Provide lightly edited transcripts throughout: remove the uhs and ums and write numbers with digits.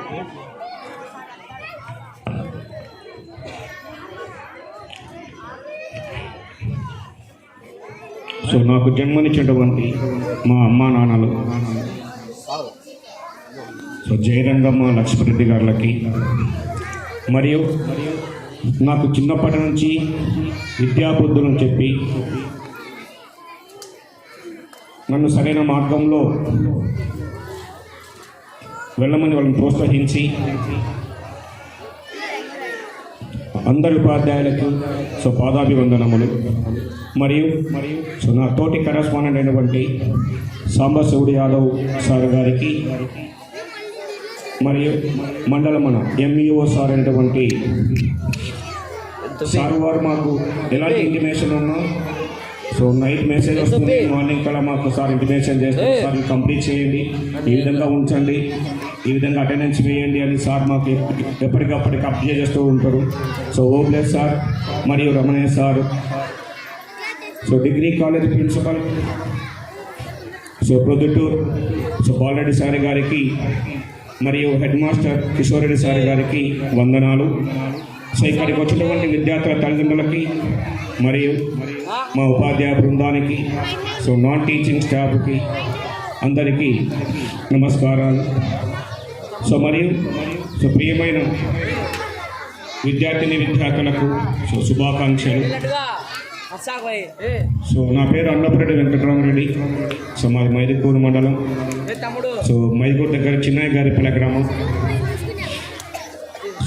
So నాకు జన్మనిచ్చినటువంటి మా అమ్మా నాన్నలు సో జయరంగమ్మ లక్ష్మీరెడ్డి గారులకి మరియు నాకు చిన్నప్పటి నుంచి విద్యాబుద్ధులను చెప్పి నన్ను సరైన మార్గంలో వెళ్ళమని వాళ్ళని ప్రోత్సహించి అందరి ఉపాధ్యాయులకు సో పాదాభివందనములు. మరియు సో నా తోటి కరెస్పాండెంట్ అయినటువంటి సాంబశివుడు యాదవ్ సార్ గారికి మరియు మండల మన ఎంఈఓ సార్ అయినటువంటి సార్ వారు మాకు ఎలాంటి ఇంటిమేషన్ ఉన్నా సో నైట్ మెసేజ్ వస్తుంది, మార్నింగ్ కల్లా మాకు సార్ ఇంటిమేషన్ చేస్తారు, సార్ కంప్లీట్ చేయండి, ఈ విధంగా ఉంచండి, ఈ విధంగా అటెండెన్స్ వేయండి అని సార్ మాకు ఎప్పటికప్పటికి అప్డేట్ చేస్తూ ఉంటారు. సో ఓబ్లేస్ సార్ మరియు Ramanaiah sir, so degree college principal so Proddatur so Balareddy sir గారికి మరియు head master Kishore Reddy sir గారికి వందనాలు. సో ఇక్కడికి వచ్చినటువంటి విద్యార్థుల తల్లిదండ్రులకి మరియు మా ఉపాధ్యాయ బృందానికి సో నాన్ టీచింగ్ స్టాఫ్కి అందరికీ నమస్కారాలు. సో మరియు సో ప్రియమైన విద్యార్థులకు సో శుభాకాంక్షలు. సో నా పేరు అన్నపురెడ్డి వెంకటరామరెడ్డి. సో మాది మైదుకూరు మండలం, సో మైదుకూరు దగ్గర చిన్నయ్య గారిపల్లె గ్రామం.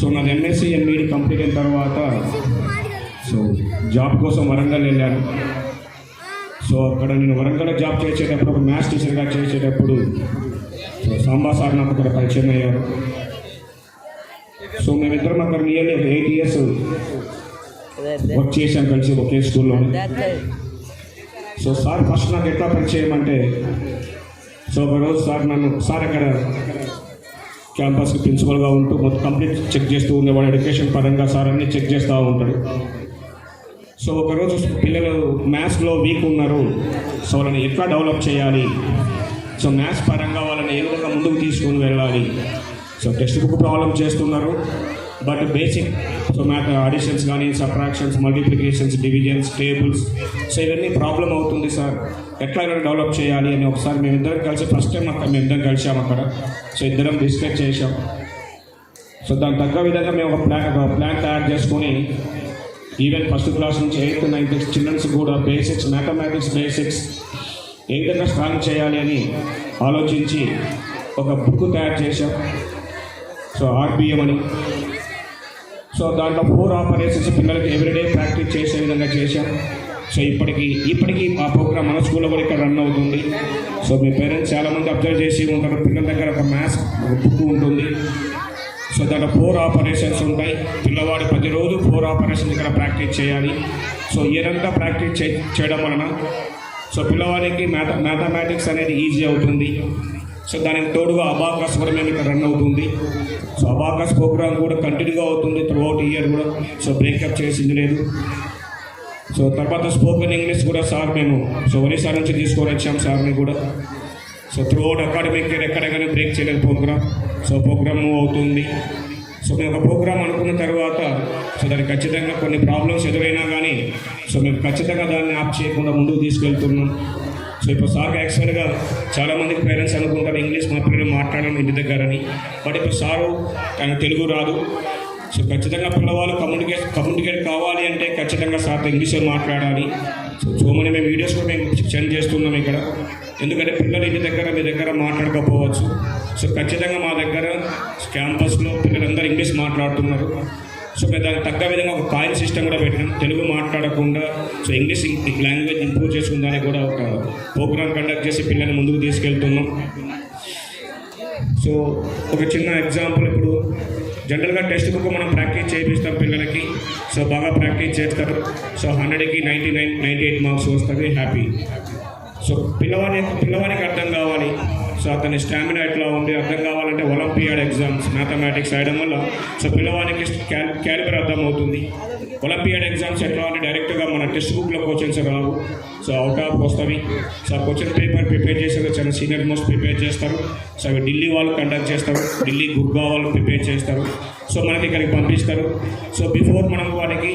సో నాది ఎంఎస్సీ ఎంఈడి కంప్లీట్ అయిన తర్వాత సో జాబ్ కోసం వరంగల్ వెళ్ళాను. సో అక్కడ నేను వరంగల్లో జాబ్ చేసేటప్పుడు ఒక మ్యాథ్స్ టీచర్గా చేసేటప్పుడు సో సాంబా సార్ నాకు అక్కడ పరిచయం అయ్యారు. సో మేమిద్దరం అక్కడ నియర్లీ 8 years వర్క్ చేశాం కలిసి ఒకే స్కూల్లో. సో సార్ ఫస్ట్ నాకు ఎట్లా పరిచయం అంటే సో ఒకరోజు సార్ అక్కడ క్యాంపస్కి ప్రిన్సిపల్గా ఉంటూ మొత్తం కంప్లీట్ చెక్ చేస్తూ ఉండేవాడు. ఎడ్యుకేషన్ పరంగా సార్ అన్ని చెక్ చేస్తూ ఉంటాడు. సో ఒకరోజు పిల్లలు మ్యాథ్స్లో వీక్ ఉన్నారు, సో వాళ్ళని ఎట్లా డెవలప్ చేయాలి, సో మ్యాథ్స్ పరంగా వాళ్ళని ఏ విధంగా ముందుకు తీసుకొని వెళ్ళాలి. సో టెక్స్ట్ బుక్ ప్రాబ్లమ్ చేస్తున్నారు, but basic so math additions కానీ subtractions multiplications divisions tables so ఇవన్నీ ప్రాబ్లం అవుతుంది సార్, ఎట్లా డెవలప్ చేయాలి అని ఒకసారి మేమిద్దరం కలిసి ఫస్ట్ టైం మేమిద్దరం కలిసాం అక్కడ. సో ఇద్దరం డిస్కస్ చేసాం. సో దానికి తగ్గ విధంగా మేము ఒక ప్లాన్ తయారు చేసుకొని ఈవెన్ ఫస్ట్ క్లాస్ నుంచి 8th 9th చిల్డ్రన్స్ కూడా బేసిక్స్ మ్యాథమెటిక్స్ బేసిక్స్ ఏ విధంగా స్ట్రాంగ్ చేయాలి అని ఆలోచించి ఒక బుక్ తయారు చేశాం. సో ఆర్బిఎం అని. సో దాంట్లో 4 ఆపరేషన్స్ పిల్లలకి ఎవ్రీడే ప్రాక్టీస్ చేసే విధంగా చేశాం. సో ఇప్పటికీ ఆ ప్రోగ్రామ్ మన స్కూల్లో కూడా ఇక్కడ రన్ అవుతుంది. సో మీ పేరెంట్స్ చాలామంది అబ్జర్వ్ చేసి ఉంటారు, పిల్లల దగ్గర ఒక మ్యాథ్స్ బుక్ ఉంటుంది. సో దాంట్లో 4 ఆపరేషన్స్ ఉంటాయి. పిల్లవాడు ప్రతిరోజు 4 ఆపరేషన్స్ ఇక్కడ ప్రాక్టీస్ చేయాలి. సో ఇయర్ అంతా ప్రాక్టీస్ చేయడం వలన సో పిల్లవాడికి మ్యాథమెటిక్స్ అనేది ఈజీ అవుతుంది. సో దానికి తోడుగా అబాకస్ కూడా మేము ఇక్కడ రన్ అవుతుంది. సో అబాకస్ ప్రోగ్రామ్ కూడా కంటిన్యూగా అవుతుంది త్రూ అవుట్ ఇయర్ కూడా. సో బ్రేకప్ చేసింది లేదు. సో తర్వాత స్పోకెన్ ఇంగ్లీష్ కూడా సార్ మేము సో ఒరిస్సా నుంచి తీసుకొని వచ్చాం సార్ని కూడా. So through out academic year ఎక్కడ కానీ బ్రేక్ చేయలేదు ప్రోగ్రామ్. సో ప్రోగ్రామ్ మూవ్ అవుతుంది. సో మేము ఒక ప్రోగ్రామ్ అనుకున్న తర్వాత సో దానికి ఖచ్చితంగా కొన్ని ప్రాబ్లమ్స్ ఎదురైనా కానీ సో మేము ఖచ్చితంగా దాన్ని ఆప్ చేయకుండా ముందుకు తీసుకెళ్తున్నాం. సో ఇప్పుడు సార్కి యాక్చువల్గా చాలామందికి పేరెంట్స్ అనుకుంటారు ఇంగ్లీష్ మా పిల్లలు మాట్లాడడం ఇంటి దగ్గరని, బట్ ఇప్పుడు సారు ఆయన తెలుగు రాదు. సో ఖచ్చితంగా పిల్లవాళ్ళు కమ్యూనికేట్ కావాలి అంటే ఖచ్చితంగా సార్తో ఇంగ్లీష్లో మాట్లాడాలి. సో మనీ మేము వీడియోస్ కూడా మేము సెండ్ చేస్తున్నాం ఇక్కడ. ఎందుకంటే పిల్లలు ఇంటి దగ్గర మీ దగ్గర మాట్లాడకపోవచ్చు. సో ఖచ్చితంగా మా దగ్గర క్యాంపస్లో పిల్లలందరూ ఇంగ్లీష్ మాట్లాడుతున్నారు. సో మేము దానికి తగ్గ విధంగా ఒక కాయిన్ సిస్టమ్ కూడా పెట్టినాం. తెలుగు మాట్లాడకుండా సో ఇంగ్లీష్ లాంగ్వేజ్ ఇంప్రూవ్ చేసుకుందానికి కూడా ఒక ప్రోగ్రామ్ కండక్ట్ చేసి పిల్లల్ని ముందుకు తీసుకెళ్తున్నాం. సో ఒక చిన్న ఎగ్జాంపుల్, ఇప్పుడు జనరల్గా టెక్స్ట్ బుక్ మనం ప్రాక్టీస్ చేయిస్తాం పిల్లలకి. సో బాగా ప్రాక్టీస్ చేస్తారు. సో 100కి 98 మార్క్స్ వస్తుంది, హ్యాపీ. సో పిల్లవానికి అర్థం కావాలి. సో అతని స్టామినా ఎట్లా ఉంది అర్థం కావాలంటే ఒలింపియాడ్ ఎగ్జామ్స్ మ్యాథమెటిక్స్ రాయడం వల్ల సో పిల్లవానికి క్యాలిబర్ అర్థమవుతుంది. ఒలింపియాడ్ ఎగ్జామ్స్ ఎట్లా అంటే డైరెక్ట్గా మన టెక్స్ట్ బుక్లో questions Rao, so out of వస్తుంది. సో క్వశ్చన్ పేపర్ ప్రిపేర్ చేసేది చాలా సీనియర్ మోస్ట్ ప్రిపేర్ చేస్తారు. సో అవి ఢిల్లీ వాళ్ళు కండక్ట్ చేస్తారు, ఢిల్లీ గుర్గా వాళ్ళు ప్రిపేర్ చేస్తారు. సో మనకి ఇక్కడికి పంపిస్తారు. సో బిఫోర్ మనం వాటికి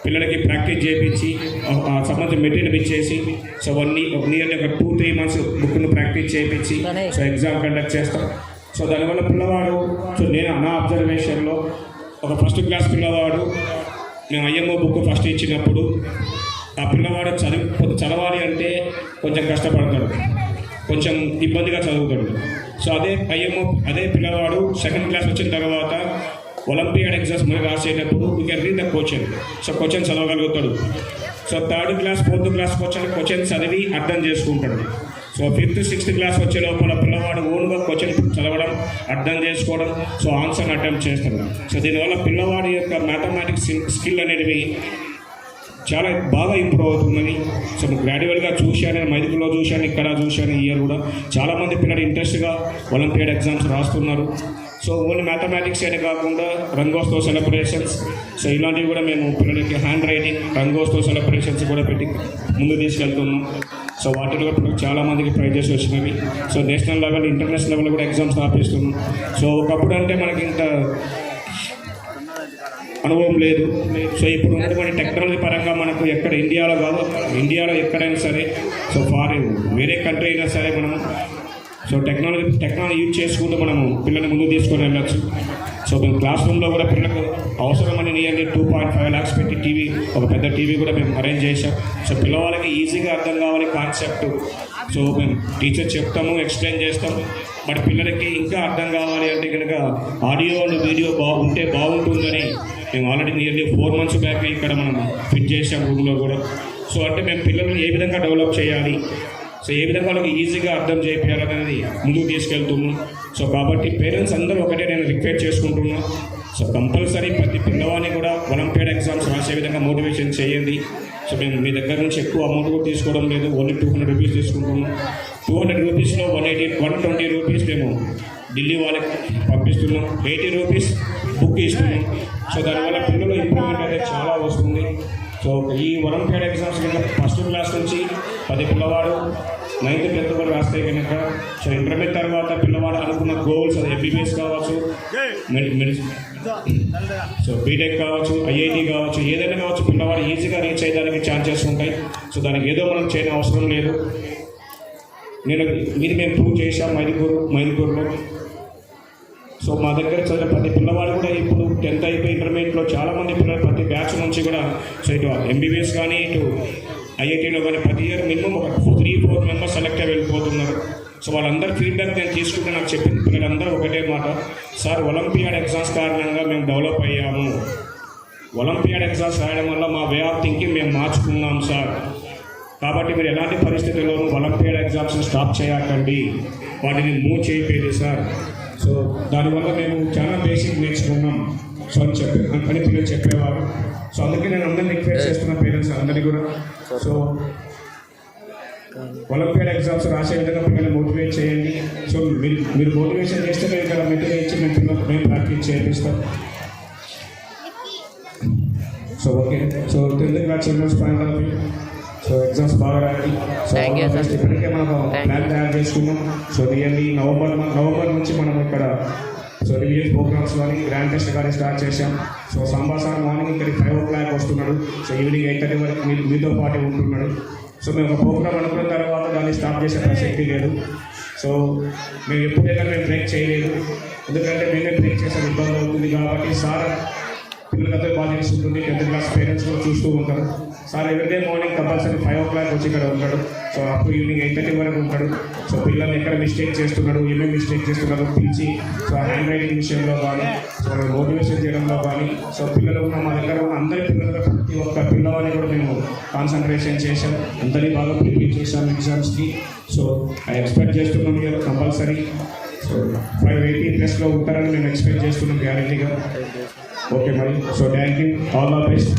పిల్లలకి ప్రాక్టీస్ చేయించి సంబంధించిన మెటీరియల్ ఇచ్చేసి సో నియర్లీ ఒక 2-3 months బుక్ను ప్రాక్టీస్ చేయించి సో ఎగ్జామ్ కండక్ట్ చేస్తాం. సో దానివల్ల పిల్లవాడు సో నేను నా అబ్జర్వేషన్లో ఒక ఫస్ట్ క్లాస్ పిల్లవాడు మేము ఐఎంఓ బుక్ ఫస్ట్ ఇచ్చినప్పుడు ఆ పిల్లవాడు చదవాలి అంటే కొంచెం కష్టపడతాడు, కొంచెం ఇబ్బందిగా చదువుతాడు. సో అదే పిల్లవాడు సెకండ్ క్లాస్ వచ్చిన తర్వాత ఒలింపియాడ్ ఎగ్జామ్స్ మనం రాసేటప్పుడు we can read the question. So question చదవగలుగుతాడు. So 3rd class 4th class question చదివి అర్థం చేసుకుంటాడు. సో 5th 6th class వచ్చే లోపల పిల్లవాడు ఓన్గా క్వశ్చన్ చదవడం, అర్థం చేసుకోవడం, సో ఆన్సర్ అటెంప్ట్ చేస్తాడు. సో దీనివల్ల పిల్లవాడి యొక్క మ్యాథమెటిక్స్ స్కిల్ అనేవి చాలా బాగా ఇంప్రూవ్ అవుతుందని సో గ్రాడ్యువల్గా చూశాను. నేను మైదుగులో చూశాను, ఇక్కడ చూశాను. ఈ ఇయర్ కూడా చాలామంది పిల్లలు ఇంట్రెస్ట్గా ఒలింపియాడ్ ఎగ్జామ్స్ రాస్తున్నారు. సో ఓన్లీ మ్యాథమెటిక్స్ అనే కాకుండా రంగోత్సవ సెలబ్రేషన్స్ సో ఇలాంటివి కూడా మేము పిల్లలకి హ్యాండ్ రైటింగ్ రంగోత్సవ సెలబ్రేషన్స్ కూడా పెట్టి ముందు తీసుకెళ్తున్నాం. సో వాటిలో కూడా చాలామందికి ప్రైజెస్ వచ్చినవి. So national level international level కూడా ఎగ్జామ్స్ రాపిస్తున్నాం. సో ఒకప్పుడు అంటే మనకి ఇంత అనుభవం లేదు. సో ఇప్పుడు ఉన్నటువంటి టెక్నాలజీ పరంగా మనకు ఎక్కడ ఇండియాలో ఎక్కడైనా సరే సో వేరే కంట్రీ అయినా సరే మనం సో టెక్నాలజీ యూజ్ చేసుకుంటూ మనము పిల్లల్ని ముందుకు తీసుకొని వెళ్ళచ్చు. సో మేము క్లాస్ రూమ్లో కూడా పిల్లలకు అవసరమని నియర్లీ 2.5 lakhs పెట్టి ఒక పెద్ద టీవీ కూడా మేము అరేంజ్ చేసాం. సో పిల్లవాళ్ళకి ఈజీగా అర్థం కావాలి కాన్సెప్ట్. సో మేము టీచర్ చెప్తాము, ఎక్స్ప్లెయిన్ చేస్తాము. బట్ పిల్లలకి ఇంకా అర్థం కావాలి అంటే కనుక ఆడియో అండ్ వీడియో ఉంటే బాగుంటుందని మేము ఆల్రెడీ నియర్లీ 4 months బ్యాక్ ఇక్కడ మనం ఫిట్ చేసాం రూమ్లో కూడా. సో అంటే మేము పిల్లల్ని ఏ విధంగా డెవలప్ చేయాలి, సో ఏ విధంగా వాళ్ళకి ఈజీగా అర్థం చేయాలనేది ముందుకు తీసుకెళ్తున్నాం. సో కాబట్టి పేరెంట్స్ అందరూ ఒకటే నేను రిక్వెస్ట్ చేసుకుంటున్నాను. సో కంపల్సరీ ప్రతి పిల్లవాడిని కూడా ఒలింపియాడ్ ఎగ్జామ్స్ రాసే విధంగా మోటివేషన్ చేయండి. సో మేము మీ దగ్గర నుంచి ఎక్కువ అమౌంట్ కూడా తీసుకోవడం లేదు, ఓన్లీ 200 rupees తీసుకుంటున్నాం. 200 rupeesలో 120 rupees మేము ఢిల్లీ వాళ్ళకి పంపిస్తున్నాం, 80 rupees బుక్ ఇస్తున్నాం. సో దానివల్ల పిల్లలు ఇంప్రూవ్మెంట్ అనేది చాలా వస్తుంది. సో ఈ ఒలింపియాడ్ ఎగ్జామ్స్ కనుక ఫస్ట్ క్లాస్ నుంచి 10 పిల్లవాడు 9th 10th కూడా రాస్తే కనుక సో ఇంటర్మీడియట్ తర్వాత పిల్లవాడు అనుకున్న గోల్స్ అది ఎంబీబీఎస్ కావచ్చు, మెడిసిన్ సో బీటెక్ కావచ్చు, ఐఐటి కావచ్చు, ఏదైనా కావచ్చు, పిల్లవాడు ఈజీగా రీచ్ అయ్యేదానికి ఛాన్సెస్ ఉంటాయి. సో దానికి ఏదో మనం చేయని అవసరం లేదు. మేము ప్రూవ్ చేసాం మైదుకూరులో. సో మా దగ్గర చదివిన ప్రతి పిల్లవాడు కూడా ఇప్పుడు 10th అయిపోయి ఇంటర్మీడియట్లో చాలామంది పిల్లలు ప్రతి బ్యాచ్ నుంచి కూడా సో ఇటు ఎంబీబీఎస్ కానీ ఇటు ఐఐటీలో కానీ ప్రతి ఇయర్ మినిమం ఒక 3-4 members సెలెక్ట్ అయి వెళ్ళిపోతున్నారు. సో వాళ్ళందరూ ఫీడ్బ్యాక్ నేను తీసుకుంటే నాకు చెప్పిన పిల్లలందరూ ఒకటే మాట, సార్ ఒలింపియాడ్ ఎగ్జామ్స్ కారణంగా మేము డెవలప్ అయ్యాము, ఒలింపియాడ్ ఎగ్జామ్స్ రాయడం వల్ల మా వే ఆఫ్ థింకింగ్ మేము మార్చుకున్నాం సార్. కాబట్టి మీరు ఎలాంటి పరిస్థితుల్లోనూ ఒలింపియాడ్ ఎగ్జామ్స్ స్టాప్ చేయకండి, వాటిని మూవ్ చేయలేదు సార్. సో దానివల్ల మేము చాలా బేసిక్ నేర్చుకున్నాం సో అని పిల్లలు చెప్పేవారు. సో అందుకే నేను అందరినీ రిక్వెస్ట్ చేస్తున్న పేరెంట్స్ అందరినీ కూడా సో ఒలింపియాడ్ ఎగ్జామ్స్ రాసే విధంగా పిల్లల్ని మోటివేట్ చేయండి. సో మీరు మోటివేషన్ చేస్తే మేము ఇక్కడ మెటీరియల్ ఇచ్చి మేము ప్రాక్టీస్ చేపిస్తాం. So okay. So Telugu childrens point of view so exams బాగా రాయాలి. సో ఇప్పటికే మనం ప్లాన్ తయారు చేసుకున్నాం. సో రియల్లీ నవంబర్ నుంచి మనం ఇక్కడ సో రిలీజియస్ ప్రోగ్రామ్స్ కానీ గ్రాండ్ టెస్ట్ కానీ స్టార్ట్ చేశాం. సో సార్ మార్నింగ్ ఇక్కడికి 5 o'clock వస్తున్నాడు. సో ఈవినింగ్ 8:30 వరకు మీతో పాటు ఉంటున్నాడు. సో మేము ఒక ప్రోగ్రామ్ అనుకున్న తర్వాత దాన్ని స్టాప్ చేసే ప్రసక్తి లేదు. సో మేము ఎప్పుడైనా మేము బ్రేక్ చేయలేదు, ఎందుకంటే మేమే బ్రేక్ చేసే ఇబ్బంది అవుతుంది కాబట్టి సార్ పిల్లలతో బాగా తెలుసుకుంటుంది. 10th class పేరెంట్స్ కూడా చూస్తూ ఉంటారు. Sir everyday morning compulsory 5 o'clock వచ్చి ఇక్కడ ఉంటాడు. సో అప్పుడు ఈవినింగ్ 8:30 వరకు ఉంటాడు. సో పిల్లలు ఎక్కడ మిస్టేక్ చేస్తున్నాడు, ఏమేమి మిస్టేక్ చేస్తున్నారో పిలిచి సో హ్యాండ్ రైటింగ్ విషయంలో కానీ సో మోటివేషన్ చేయడంలో కానీ సో పిల్లలు ఉన్న మా దగ్గర ఉన్న అందరి పిల్లలు ప్రతి ఒక్క పిల్లవాడిని కూడా మేము కాన్సన్ట్రేషన్ చేశాం, అందరినీ బాగా ప్రిపేర్ చేశాం ఎగ్జామ్స్కి. సో ఐ ఎక్స్పెక్ట్ చేస్తున్నాం మీరు కంపల్సరీ సో 580+ ఉంటారని మేము ఎక్స్పెక్ట్ చేస్తున్నాం గ్యారెంటీగా. ఓకే మరి. So thank you, all the best.